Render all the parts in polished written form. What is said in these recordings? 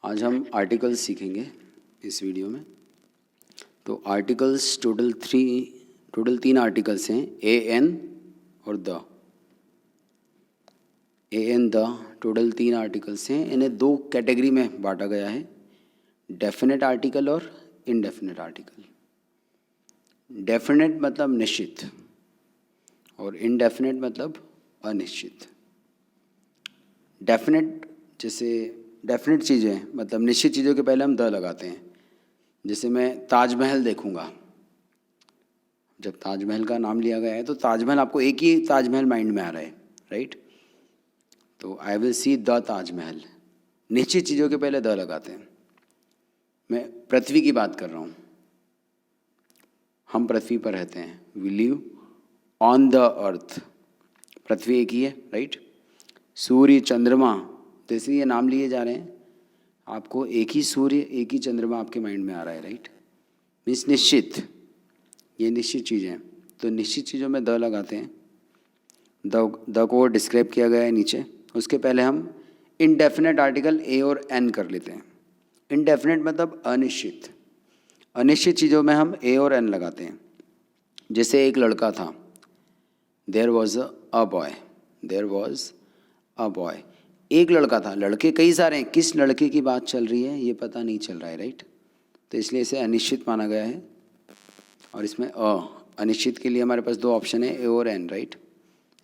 आज हम आर्टिकल्स सीखेंगे इस वीडियो में। तो आर्टिकल्स टोटल तीन आर्टिकल्स हैं, ए एन और the. A an the total तीन आर्टिकल्स हैं। इन्हें दो कैटेगरी में बांटा गया है, डेफिनेट आर्टिकल और इनडेफिनेट आर्टिकल। डेफिनेट मतलब निश्चित और इनडेफिनेट मतलब अनिश्चित। डेफिनेट जैसे डेफिनेट चीज़ें मतलब निश्चित चीज़ों के पहले हम द लगाते हैं। जैसे मैं ताजमहल देखूंगा, जब ताजमहल का नाम लिया गया है तो ताजमहल, आपको एक ही ताजमहल माइंड में आ रहा है, राइट? तो I will see the Taj Mahal. निश्चित चीज़ों के पहले द लगाते हैं। मैं पृथ्वी की बात कर रहा हूँ, हम पृथ्वी पर रहते हैं, we live on the earth. पृथ्वी एक ही है, राइट? सूर्य, चंद्रमा, जैसे ये नाम लिए जा रहे हैं, आपको एक ही सूर्य एक ही चंद्रमा आपके माइंड में आ रहा है, राइट? मीन्स निश्चित, ये निश्चित चीज़ें हैं। तो निश्चित चीज़ों में द लगाते हैं। द को डिस्क्राइब किया गया है नीचे। उसके पहले हम इनडेफिनेट आर्टिकल ए और एन कर लेते हैं। इनडेफिनेट मतलब अनिश्चित। अनिश्चित चीज़ों में हम ए और एन लगाते हैं। जैसे एक लड़का था, there was a boy, there was a boy. एक लड़का था, लड़के कई सारे हैं, किस लड़के की बात चल रही है ये पता नहीं चल रहा है, राइट? तो इसलिए इसे अनिश्चित माना गया है। और इसमें अनिश्चित के लिए हमारे पास दो ऑप्शन है, ए और एन, राइट?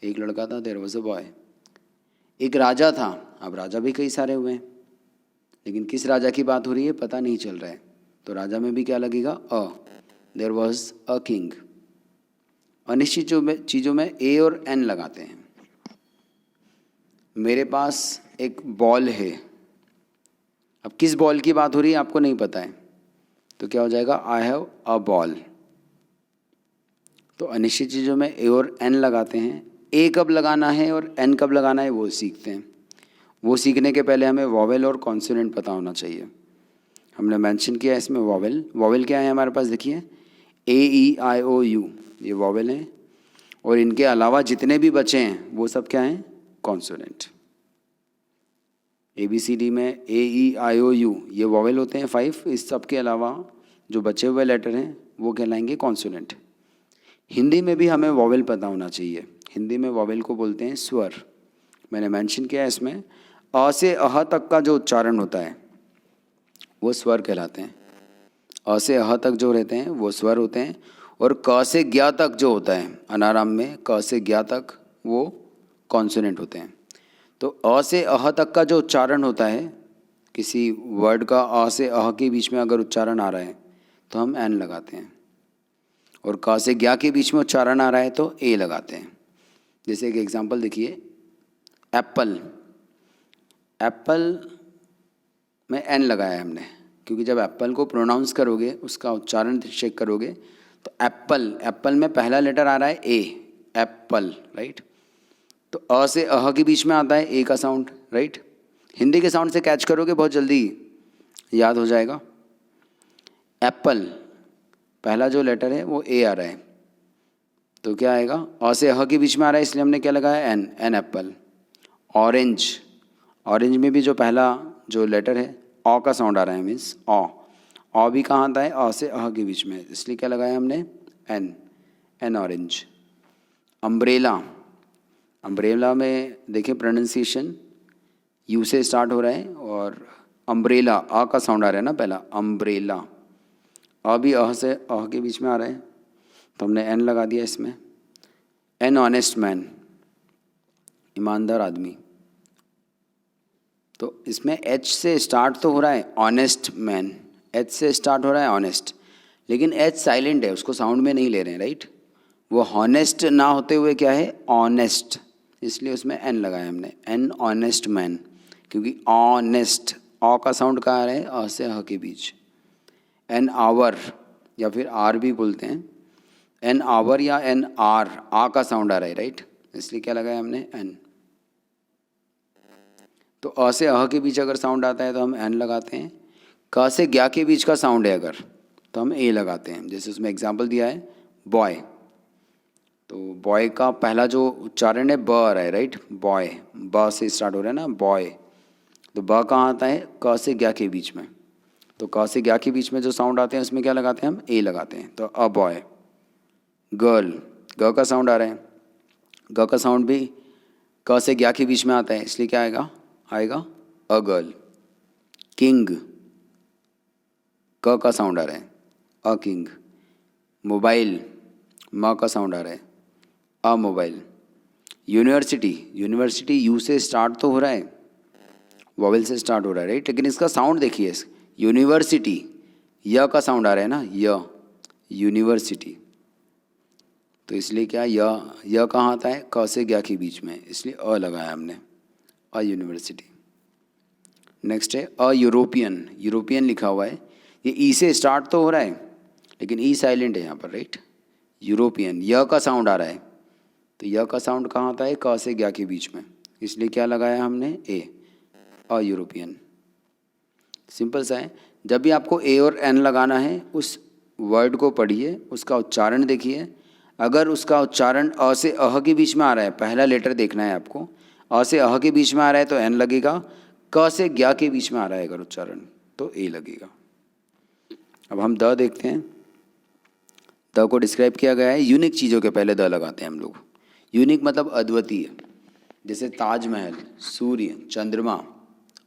एक लड़का था, देयर वाज अ बॉय। एक राजा था, अब राजा भी कई सारे हुए हैं, लेकिन किस राजा की बात हो रही है पता नहीं चल रहा है। तो राजा में भी क्या लगेगा? There was a king. अनिश्चित चीज़ों में ए और एन लगाते हैं। मेरे पास एक बॉल है, अब किस बॉल की बात हो रही है आपको नहीं पता है, तो क्या हो जाएगा? I have a ball. तो अनिश्चित चीज़ों में ए और एन लगाते हैं। ए कब लगाना है और एन कब लगाना है वो सीखते हैं। वो सीखने के पहले हमें वॉवेल और कॉन्सोनेंट पता होना चाहिए। हमने मेंशन किया इसमें वॉवेल। वॉवेल क्या है हमारे पास, देखिए, ए ई आई ओ यू, ये वॉवेल हैं। और इनके अलावा जितने भी बचे हैं वो सब क्या हैं? Consonant. A B C D में A E I O you ये वॉवेल होते हैं 5। इस सब के अलावा जो बचे हुए लेटर हैं वो कहलाएंगे कॉन्सोनेंट। हिंदी में भी हमें वॉवेल पता होना चाहिए। हिंदी में वॉवेल को बोलते हैं स्वर। मैंने मेंशन किया है इसमें, अ से अह तक का जो उच्चारण होता है वो स्वर कहलाते हैं। अ से अह तक जो रहते हैं वो स्वर होते हैं। और क से ज्ञा तक जो होता है अनाराम में, क से ज्ञा तक, वो कॉन्सोनेंट होते हैं। तो अ से अह तक का जो उच्चारण होता है, किसी वर्ड का अ से अह के बीच में अगर उच्चारण आ रहा है तो हम एन लगाते हैं। और क से ज्ञा के बीच में उच्चारण आ रहा है तो ए लगाते हैं। जैसे एक एग्जांपल देखिए, एप्पल। एप्पल में एन लगाया है हमने, क्योंकि जब एप्पल को प्रोनाउंस करोगे, उसका उच्चारण चेक करोगे तो एप्पल, एप्पल में पहला लेटर आ रहा है ए, एप्पल, राइट? तो अ से अह के बीच में आता है ए का साउंड, राइट? हिंदी के साउंड से कैच करोगे बहुत जल्दी याद हो जाएगा। एप्पल पहला जो लेटर है वो ए आ रहा है, तो क्या आएगा? अ से अह के बीच में आ रहा है इसलिए हमने क्या लगाया? An, an apple. Orange, orange में भी जो पहला जो लेटर है अ का साउंड आ रहा है, मीन्स अ भी कहाँ आता है? अ से अह के बीच में, इसलिए क्या लगाया हमने? An, an orange. Umbrella, umbrella में देखिए प्रोनाउंसिएशन यू से स्टार्ट हो रहा है और अम्ब्रेला आ का साउंड आ रहा है ना पहला, अम्ब्रेला। अ भी अह से अह के बीच में आ रहा है तो हमने एन लगा दिया इसमें। एन ऑनेस्ट मैन, ईमानदार आदमी। तो इसमें एच से स्टार्ट तो हो रहा है ऑनेस्ट मैन, एच से स्टार्ट हो रहा है ऑनेस्ट, लेकिन एच साइलेंट है, उसको साउंड में नहीं ले रहे हैं, राइट? वो हॉनेस्ट ना होते हुए क्या है? ऑनेस्ट, इसलिए उसमें एन लगाया हमने, एन ऑनेस्ट मैन। क्योंकि ऑनेस्ट, अ का साउंड कहाँ आ रहा है? अ से अह के बीच। एन आवर, या फिर आर भी बोलते हैं, एन आवर या एन आर, आ का साउंड आ रहा है, राइट? इसलिए क्या लगाया हमने? एन। तो अ से अह के बीच अगर साउंड आता है तो हम एन लगाते हैं। क से ज्ञा के बीच का साउंड है अगर, तो हम ए लगाते हैं। जैसे उसमें एग्जांपल दिया है बॉय, तो बॉय का पहला जो उच्चारण है ब आ रहा है, राइट? बॉय, ब से स्टार्ट हो रहा है ना, बॉय। तो ब कहाँ आता है? क से ज्ञ के बीच में। तो क से ज्ञ के बीच में जो साउंड आते हैं उसमें क्या लगाते हैं हम? ए लगाते हैं। तो अ बॉय, गर्ल, ग का साउंड आ रहा है, ग का साउंड भी क से ज्ञ के बीच में आता है, इसलिए क्या आएगा? आएगा अ गर्ल। किंग, क का साउंड आ रहा है, अ किंग। मोबाइल, म का साउंड आ रहा है, अ मोबाइल। यूनिवर्सिटी, यूनिवर्सिटी यू से स्टार्ट तो हो रहा है, वॉवेल से स्टार्ट हो रहा है, राइट, लेकिन इसका साउंड देखिए, यूनिवर्सिटी, य का साउंड आ रहा है ना, य, यूनिवर्सिटी। तो इसलिए क्या, य कहाँ आता है? क से ज्ञ के बीच में, इसलिए अ लगाया हमने, अ यूनिवर्सिटी। नेक्स्ट है अ यूरोपियन, यूरोपियन लिखा हुआ है, ये ई से स्टार्ट तो हो रहा है लेकिन ई साइलेंट है यहाँ पर, राइट। यूरोपियन, य का साउंड आ रहा है, तो य का साउंड कहाँ आता है? क से ज्ञ के बीच में, इसलिए क्या लगाया हमने? ए, अ यूरोपियन। सिंपल सा है। जब भी आपको ए और एन लगाना है, उस वर्ड को पढ़िए, उसका उच्चारण देखिए। अगर उसका उच्चारण अ से अह के बीच में आ रहा है, पहला लेटर देखना है आपको, अ से अह के बीच में आ रहा है तो एन लगेगा, क से ज्ञ के बीच में आ रहा है अगर उच्चारण तो ए लगेगा। अब हम द देखते हैं। द को डिस्क्राइब किया गया है, यूनिक चीज़ों के पहले द लगाते हैं हम लोग। यूनिक मतलब अद्वितीय, जैसे ताजमहल, सूर्य, चंद्रमा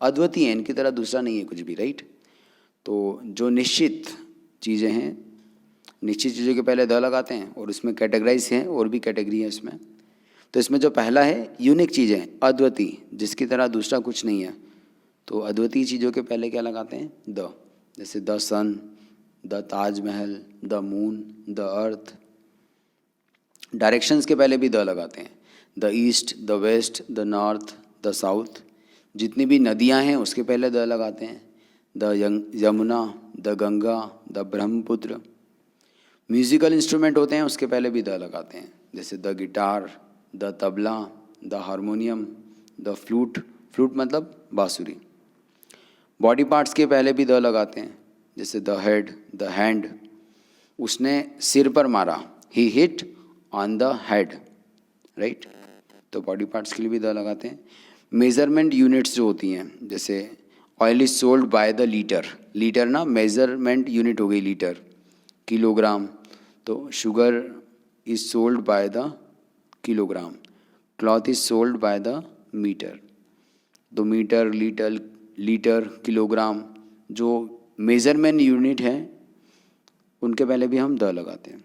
अद्वितीय है, इनकी तरह दूसरा नहीं है कुछ भी, राइट। तो जो निश्चित चीज़ें हैं, निश्चित चीज़ों के पहले द लगाते हैं, और उसमें कैटेगराइज हैं, और भी कैटेगरी है इसमें। तो इसमें जो पहला है यूनिक चीज़ें, अद्वितीय, जिसकी तरह दूसरा कुछ नहीं है, तो अद्वितीय चीज़ों के पहले क्या लगाते हैं? द। जैसे the sun, the Taj Mahal, the moon, the earth. Directions के पहले भी द लगाते हैं, the east, the west, the north, the south. जितनी भी नदियां हैं उसके पहले द लगाते हैं, the Yamuna, the Ganga, the Brahmaputra. Musical instrument होते हैं उसके पहले भी द लगाते हैं, जैसे the guitar, the tabla, the harmonium, the flute, flute मतलब बांसुरी। बॉडी पार्ट्स के पहले भी द लगाते हैं, जैसे द हेड, द हैंड, उसने सिर पर मारा, he hit on the head, right. तो बॉडी पार्ट्स के लिए भी द लगाते हैं। मेजरमेंट यूनिट्स जो होती हैं, जैसे oil is sold by the litre, litre ना मेजरमेंट यूनिट हो गई लीटर, किलोग्राम। तो sugar is sold by the kilogram, cloth is sold by the metre. तो मीटर, लीटर, किलोग्राम जो मेजरमेंट यूनिट है उनके पहले भी हम द लगाते हैं।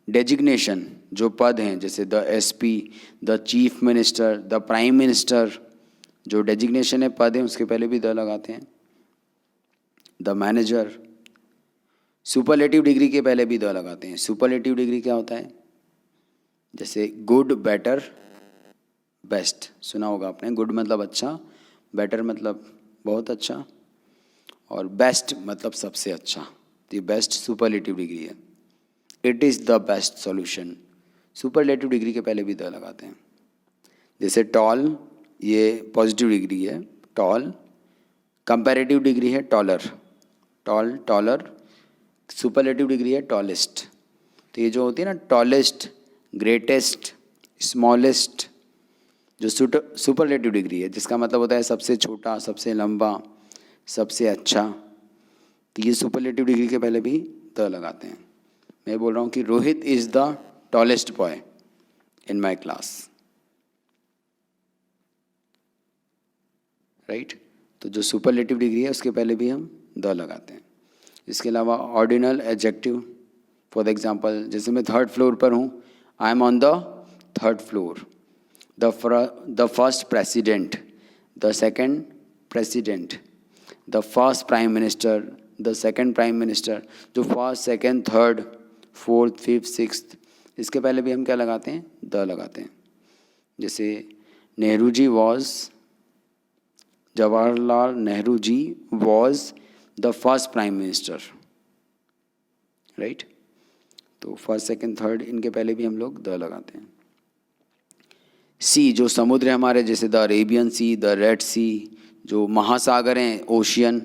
डेजिग्नेशन जो पद हैं, जैसे the SP, the chief minister, the prime minister, जो डेजिग्नेशन है, पद हैं, उसके पहले भी द लगाते हैं। The manager. सुपरलेटिव डिग्री के पहले भी द लगाते हैं। सुपरलेटिव डिग्री क्या होता है? जैसे गुड, बेटर, बेस्ट, सुना होगा आपने। गुड मतलब अच्छा, बेटर मतलब बहुत अच्छा, और बेस्ट मतलब सबसे अच्छा। तो ये बेस्ट सुपरलेटिव डिग्री है। It is the best solution, superlative degree के पहले भी द लगाते हैं। जैसे टॉल, ये पॉजिटिव डिग्री है, टॉल। कंपैरेटिव डिग्री है taller, tall, taller. Superlative degree है टॉलेस्ट। तो ये जो होती है ना, टॉलेस्ट, ग्रेटेस्ट, स्मॉलेस्ट, जो सुपरलेटिव डिग्री है, जिसका मतलब होता है सबसे छोटा, सबसे लंबा, सबसे अच्छा, तो ये सुपरलेटिव डिग्री के पहले भी द लगाते हैं। मैं बोल रहा हूँ कि Rohit is the tallest boy in my class, right. तो जो सुपरलेटिव डिग्री है उसके पहले भी हम द लगाते हैं। इसके अलावा ऑर्डिनल एडजेक्टिव, फॉर एग्जाम्पल, जैसे मैं थर्ड फ्लोर पर हूँ, I am on the third floor. The first president, the second president, the first prime minister, the second prime minister. जो first, second, third, fourth, fifth, sixth, इसके पहले भी हम क्या लगाते हैं? द लगाते हैं। जैसे Nehru ji was, Jawaharlal Nehru ji was the first prime minister, right. तो फर्स्ट, सेकेंड, थर्ड, इनके पहले भी हम लोग द लगाते हैं। सी, जो समुद्र है हमारे, जैसे the Arabian Sea, the Red Sea. जो महासागर हैं, ocean,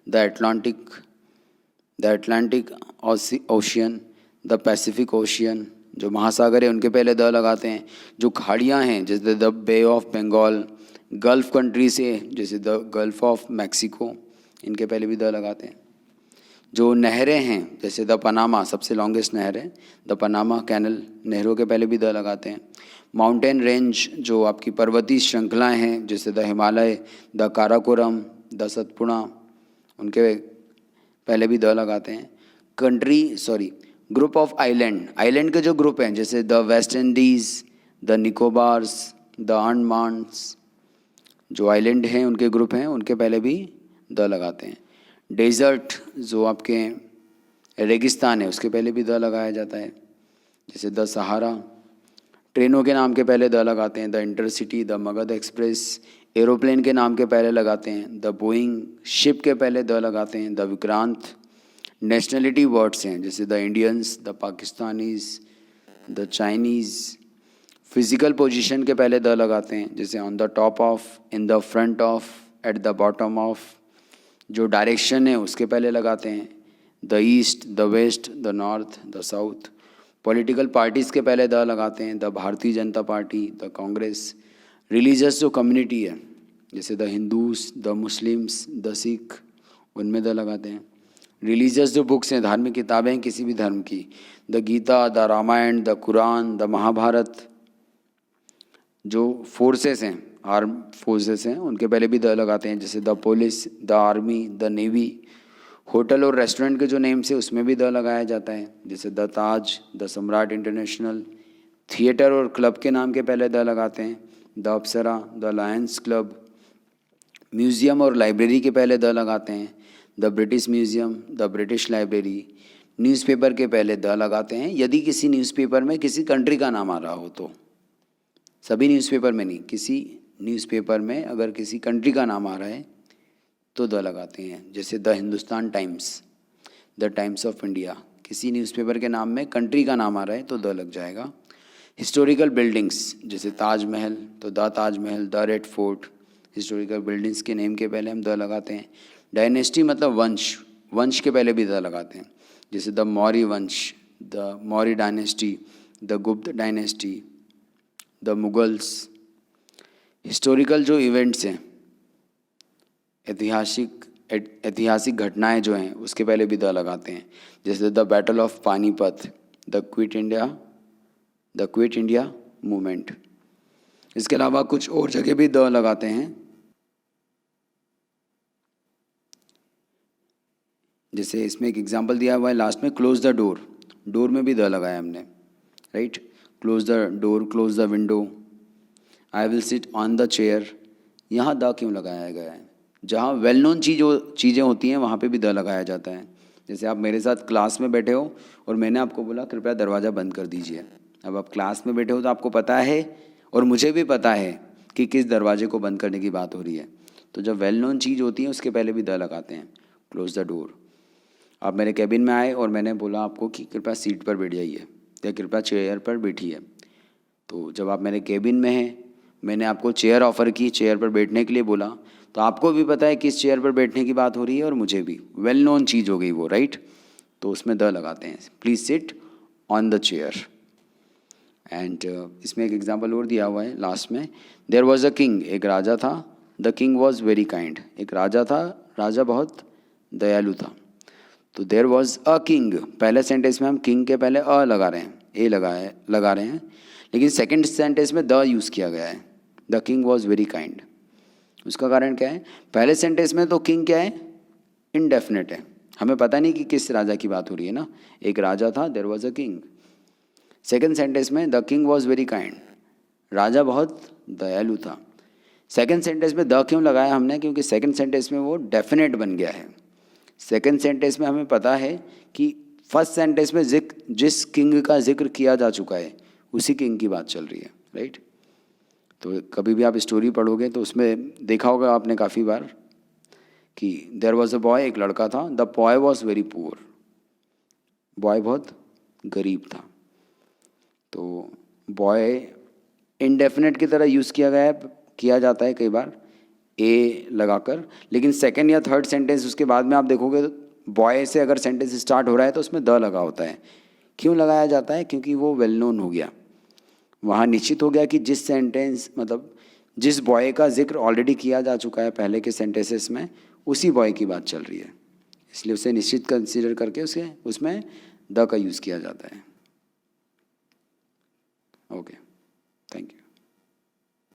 the Atlantic Ocean, the Pacific Ocean. जो महासागर है उनके पहले द लगाते हैं। जो खाड़ियाँ हैं, जैसे the bay of Bengal, gulf country से, जैसे द गल्फ ऑफ मैक्सिको, इनके पहले भी द लगाते हैं। जो नहरें हैं, जैसे द पनामा, सबसे लॉन्गेस्ट नहर है द पनामा कैनल, नहरों के पहले भी द लगाते हैं। माउंटेन रेंज, जो आपकी पर्वतीय श्रृंखलाएं हैं, जैसे the Himalaya, the Karakoram, the Satpura, उनके पहले भी द लगाते हैं। ग्रुप ऑफ आइलैंड, आइलैंड के जो ग्रुप हैं, जैसे the West Indies, the Nicobars, the Andamans, जो आइलैंड हैं उनके ग्रुप हैं, उनके पहले भी द लगाते हैं। डेजर्ट, जो आपके रेगिस्तान है, उसके पहले भी द लगाया जाता है, जैसे द सहारा। ट्रेनों के नाम के पहले द लगाते हैं, the intercity, the Magadh express. Aeroplane के नाम के पहले लगाते हैं, द बोइंग। शिप के पहले द लगाते हैं, द विक्रांत। नेशनलिटी वर्ड्स हैं, जैसे the Indians, the Pakistanis, the Chinese. Physical position के पहले द लगाते हैं, जैसे on the top of, in the front of, at the bottom of. जो डायरेक्शन है उसके पहले लगाते हैं, the east, the west, the north, the south. Political parties के पहले द लगाते हैं, the Bharatiya Janata Party, the Congress. Religious जो कम्युनिटी है, जैसे the Hindus, the Muslims, the Sikh, उनमें द लगाते हैं। रिलीजियस जो बुक्स हैं, धार्मिक किताबें हैं किसी भी धर्म की, the Gita, the Ramayan, the Quran, the Mahabharat. जो फोर्सेस हैं, आर्म फोर्सेस हैं, उनके पहले भी द लगाते हैं, जैसे the police, the army, the navy. Hotel और रेस्टोरेंट के जो नेम्स है उसमें भी द लगाया जाता है, जैसे द ताज, द सम्राट इंटरनेशनल। थिएटर और क्लब के नाम के पहले द लगाते हैं, the Apsara, the Lions club. Museum और लाइब्रेरी के पहले द लगाते हैं, the British museum, the British library. Newspaper के पहले द लगाते हैं, यदि किसी न्यूज़पेपर में किसी कंट्री का नाम आ रहा हो तो। सभी न्यूज़पेपर में नहीं, किसी न्यूज़पेपर में अगर किसी कंट्री का नाम आ रहा है तो द लगाते हैं, जैसे the Hindustan times, the times of India. किसी न्यूज़पेपर के नाम में कंट्री का नाम आ रहा है तो द लग जाएगा। हिस्टोरिकल बिल्डिंग्स, जैसे ताजमहल, तो the Taj Mahal, the red fort. Historical buildings के नेम के पहले हम द लगाते हैं। डायनेस्टी मतलब वंश, वंश के पहले भी द लगाते हैं, जैसे द मौर्य वंश, द मौर्य डायनेस्टी, द गुप्त डायनेस्टी, द मुगल्स। हिस्टोरिकल जो इवेंट्स हैं, ऐतिहासिक घटनाएं जो हैं, उसके पहले भी द लगाते हैं, जैसे the battle of Panipat, the quit India movement. इसके अलावा कुछ और जगह भी द लगाते हैं, जैसे इसमें एक एग्जांपल दिया हुआ है लास्ट में, क्लोज द डोर। डोर में भी द लगाया हमने, right. Close the door, close the window. I will sit on the chair, यहाँ द क्यों लगाया गया है? जहाँ वेल नोन चीज़ें होती हैं वहाँ पे भी द लगाया जाता है। जैसे आप मेरे साथ क्लास में बैठे हो और मैंने आपको बोला कृपया दरवाज़ा बंद कर दीजिए। अब आप क्लास में बैठे हो तो आपको पता है और मुझे भी पता है कि किस दरवाजे को बंद करने की बात हो रही है। तो जब वेल नोन चीज़ होती है उसके पहले भी द लगाते हैं, क्लोज द डोर। आप मेरे कैबिन में आए और मैंने बोला आपको कि कृपया सीट पर बैठ जाइए या कृपया चेयर पर बैठिए। तो जब आप मेरे कैबिन में हैं, मैंने आपको चेयर ऑफ़र की, चेयर पर बैठने के लिए बोला, तो आपको भी पता है किस चेयर पर बैठने की बात हो रही है और मुझे भी। वेल नोन चीज़ हो गई वो, राइट। तो उसमें द लगाते हैं, please sit on the chair. And इसमें एक एग्जांपल और दिया हुआ है लास्ट में, देयर वॉज अ किंग, एक राजा था, the king was very kind. एक राजा था, राजा बहुत दयालु था। तो देयर वॉज अ किंग, पहले सेंटेंस में हम किंग के पहले अ लगा रहे हैं, ए लगा रहे हैं, लेकिन सेकंड सेंटेंस में द यूज़ किया गया है, the king was very kind. उसका कारण क्या है? पहले सेंटेंस में तो किंग क्या है? इनडेफिनेट है, हमें पता नहीं कि किस राजा की बात हो रही है ना। एक राजा था, there was a king. Second sentence में the king was very kind, राजा बहुत दयालु था। सेकंड सेंटेंस में द क्यों लगाया हमने? क्योंकि सेकंड सेंटेंस में वो डेफिनेट बन गया है। सेकंड सेंटेंस में हमें पता है कि फर्स्ट सेंटेंस में जिस किंग का जिक्र किया जा चुका है उसी किंग की बात चल रही है, राइट। तो कभी भी आप स्टोरी पढ़ोगे तो उसमें देखा होगा आपने काफ़ी बार कि देयर वॉज अ बॉय, एक लड़का था, the boy was very poor, boy बहुत गरीब था। तो बॉय इनडेफिनेट की तरह यूज़ किया जाता है कई बार ए लगाकर, लेकिन सेकंड या थर्ड सेंटेंस उसके बाद में आप देखोगे तो बॉय से अगर सेंटेंस स्टार्ट हो रहा है तो उसमें द लगा होता है। क्यों लगाया जाता है? क्योंकि वो वेल नोन हो गया, वहाँ निश्चित हो गया कि जिस सेंटेंस मतलब जिस बॉय का जिक्र ऑलरेडी किया जा चुका है पहले के सेंटेंसेस में, उसी बॉय की बात चल रही है, इसलिए उसे निश्चित कंसीडर करके उसमें द का यूज़ किया जाता है। ओके।